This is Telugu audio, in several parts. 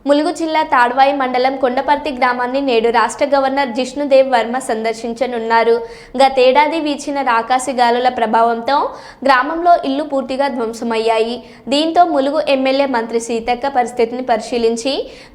ములుగు జిల్లా తాడ్వాయి మండలం కొండపర్తి గ్రామాన్ని నేడు రాష్ట్ర గవర్నర్ జిష్ణుదేవ్ వర్మ సందర్శించనున్నారు. గతేడాది వీచిన రాకాసి గాలుల ప్రభావంతో గ్రామంలో ఇళ్లు పూర్తిగా ధ్వంసమయ్యాయి. దీంతో ములుగు ఎమ్మెల్యే మంత్రి సీతక్క పరిస్థితిని పరిశీలించి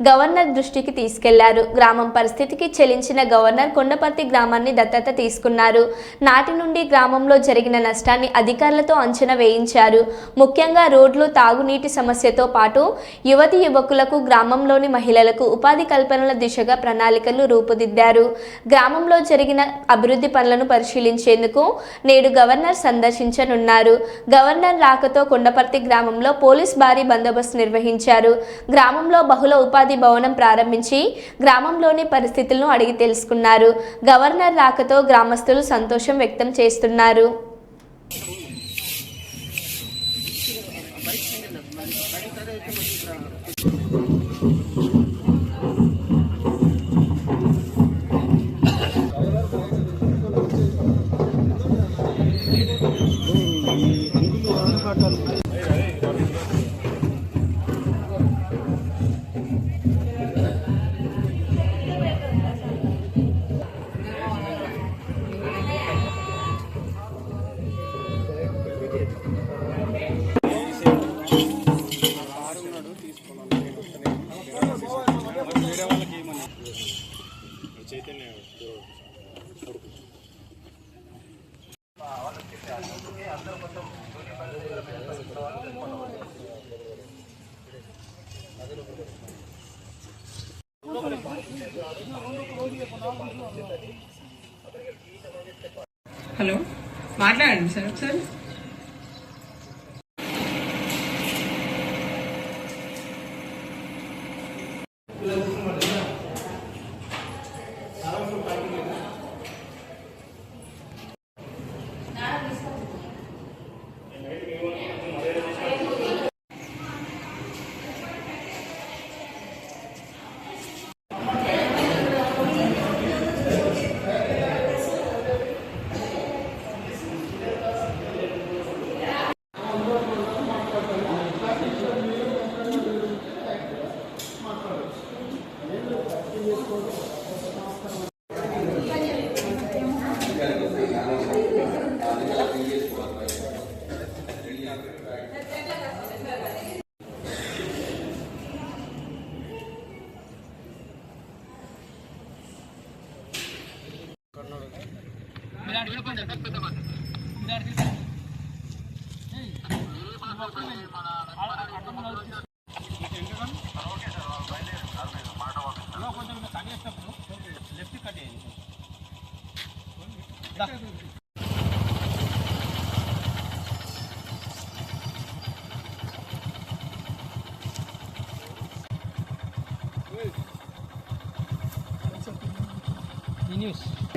గవర్నర్ దృష్టికి తీసుకెళ్లారు. గ్రామం పరిస్థితికి చెలించిన గవర్నర్ కొండపర్తి గ్రామాన్ని దత్తత తీసుకున్నారు. నాటి నుండి గ్రామంలో జరిగిన నష్టాన్ని అధికారులతో అంచనా వేయించారు. ముఖ్యంగా రోడ్లు, తాగునీటి సమస్యతో పాటు యువతి యువకులకు గ్రామంలోని మహిళలకు ఉపాధి కల్పనల దిశగా ప్రణాళికలు రూపుదిద్దారు. గ్రామంలో జరిగిన అభివృద్ధి పనులను పరిశీలించేందుకు నేడు గవర్నర్ సందర్శించనున్నారు. గవర్నర్ రాకతో కొండపర్తి గ్రామంలో పోలీస్ భారీ బందోబస్తు నిర్వహించారు. గ్రామంలో బహుళ ఉపాధి భవనం ప్రారంభించి గ్రామంలోని పరిస్థితులను అడిగి తెలుసుకున్నారు. గవర్నర్ రాకతో గ్రామస్తులు సంతోషం వ్యక్తం చేస్తున్నారు. హలో, మాట్లాడండి సార్ ఒకసారి.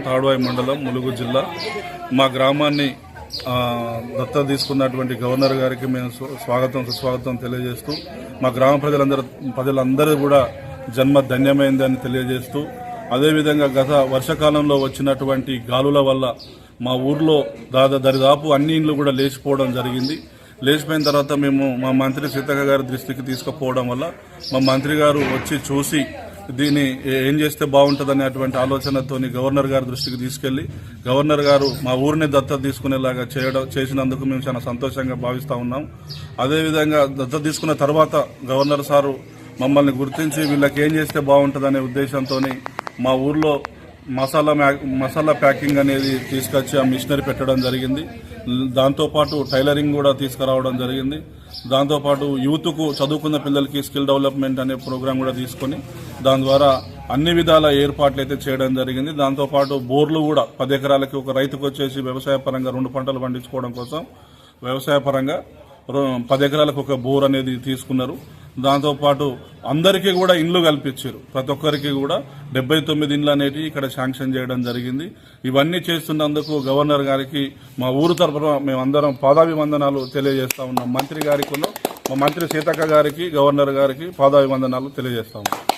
తాడ్వాయి మండలం ములుగు జిల్లా మా గ్రామాన్ని దత్తత తీసుకున్నటువంటి గవర్నర్ గారికి మేము స్వాగతం సుస్వాగతం తెలియజేస్తూ మా గ్రామ ప్రజలందరూ కూడా జన్మ ధన్యమైందని తెలియజేస్తూ అదేవిధంగా గత వర్షాకాలంలో వచ్చినటువంటి గాలుల వల్ల మా ఊర్లో దరిదాపు అన్ని ఇండ్లు కూడా లేచిపోవడం జరిగింది. లేచిపోయిన తర్వాత మేము మా మంత్రి సీతక్క గారి దృష్టికి తీసుకుపోవడం వల్ల మా మంత్రి గారు వచ్చి చూసి దీన్ని ఏం చేస్తే బాగుంటుంది అటువంటి ఆలోచనతో గవర్నర్ గారి దృష్టికి తీసుకెళ్లి గవర్నర్ గారు మా ఊరిని దత్తత తీసుకునేలాగా చేసినందుకు మేము చాలా సంతోషంగా భావిస్తూ ఉన్నాం. అదేవిధంగా దత్తత తీసుకున్న తర్వాత గవర్నర్ సారు మమ్మల్ని గుర్తించి వీళ్ళకి ఏం చేస్తే బాగుంటుంది ఉద్దేశంతో మా ఊర్లో మసాలా ప్యాకింగ్ అనేది తీసుకొచ్చి ఆ మిషనరీ పెట్టడం జరిగింది. దాంతోపాటు టైలరింగ్ కూడా తీసుకురావడం జరిగింది. దాంతోపాటు యూత్కు చదువుకున్న పిల్లలకి స్కిల్ డెవలప్మెంట్ అనే ప్రోగ్రాం కూడా తీసుకొని దాని ద్వారా అన్ని విధాల ఏర్పాట్లు అయితే చేయడం జరిగింది. దాంతోపాటు బోర్లు కూడా 10 ఎకరాలకి ఒక రైతుకు వచ్చేసి వ్యవసాయ పరంగా 2 పంటలు పండించుకోవడం కోసం వ్యవసాయ పరంగా 10 ఎకరాలకు ఒక బోర్ అనేది తీసుకున్నారు. దాంతోపాటు అందరికీ కూడా ఇండ్లు కల్పించారు. ప్రతి ఒక్కరికి కూడా 79 ఇండ్లు అనేవి ఇక్కడ శాంక్షన్ చేయడం జరిగింది. ఇవన్నీ చేస్తున్నందుకు గవర్నర్ గారికి మా ఊరు తరఫున మేమందరం పాదాభివందనాలు తెలియజేస్తా ఉన్నాం. మంత్రి గారికి, మా మంత్రి సీతక్క గారికి, గవర్నర్ గారికి పాదాభివందనాలు తెలియజేస్తా ఉన్నాం.